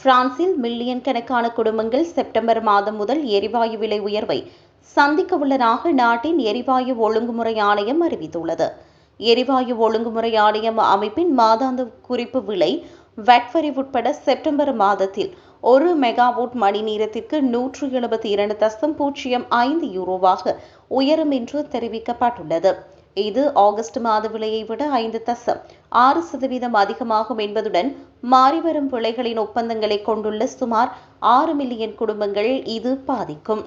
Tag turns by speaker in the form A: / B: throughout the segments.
A: பிரான்சில் மில்லியன் கணக்கான குடும்பங்கள் செப்டம்பர் மாதம் முதல் எரிவாயு விலை உயர்வை சந்திக்க உள்ளதாக நாட்டின் எரிவாயு ஒழுங்குமுறை ஆணையம் அறிவித்துள்ளது. எரிவாயு ஒழுங்குமுறை ஆணையம் அமைப்பின் மாதாந்த குறிப்பு விலை வட் வரி உட்பட செப்டம்பர் மாதத்தில் 1 மெகாவாட் மணி நேரத்திற்கு 172.05 யூரோவாக உயரும் என்று தெரிவிக்கப்பட்டுள்ளது. இது ஆகஸ்ட் மாத விலையை விட 5.6% அதிகமாகும் என்பதுடன் மாறிவரும் விலைகளின் ஒப்பந்தங்களை கொண்டுள்ள சுமார் 6 மில்லியன் குடும்பங்கள் இது பாதிக்கும்.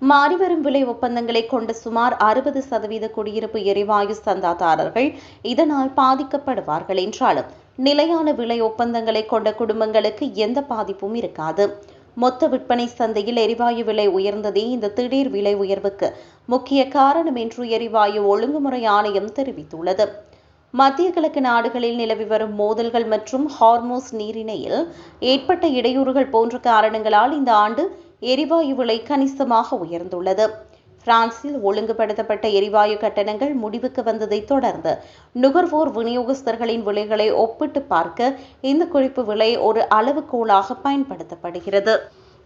A: மாறிவரும் விலை ஒப்பந்தங்களை கொண்ட சுமார் 60% குடியிருப்பு எரிவாயு சந்தாதாரர்கள் இதனால் பாதிக்கப்படுவார்கள் என்றாலும் நிலையான விலை ஒப்பந்தங்களை கொண்ட குடும்பங்களுக்கு எந்த பாதிப்பும் இருக்காது. மொத்த விற்பனை சந்தையில் எரிவாயு விலை உயர்ந்ததே இந்த திடீர் விலை உயர்வுக்கு முக்கிய காரணம் என்று எரிவாயு ஒழுங்குமுறை ஆணையம் தெரிவித்துள்ளது. மத்திய கிழக்கு நாடுகளில் நிலவி வரும் மோதல்கள் மற்றும் ஹார்மோஸ் நீரிணையில் ஏற்பட்ட இடையூறுகள் போன்ற காரணங்களால் இந்த ஆண்டு எரிவாயு விலை கணிசமாக உயர்ந்துள்ளது. பிரான்சில் ஒழுங்குபடுத்தப்பட்ட எரிவாயு கட்டணங்கள் முடிவுக்கு வந்ததை தொடர்ந்து நுகர்வோர் விநியோகஸ்தர்களின் விலைகளை ஒப்பிட்டு பார்க்க இந்த குறிப்பு விலை ஒரு அளவுகோலாக பயன்படுத்தப்படுகிறது.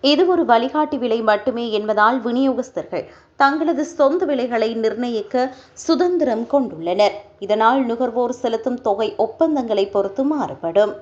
A: இது ஒரு வழிகாட்டி விலை மட்டுமே என்பதால் விநியோகஸ்தர்கள் தங்களது சொந்த விலைகளை நிர்ணயிக்க சுதந்திரம் கொண்டுள்ளனர். இதனால் நுகர்வோர் செலுத்தும் தொகை ஒப்பந்தங்களை பொறுத்து மாறுபடும்.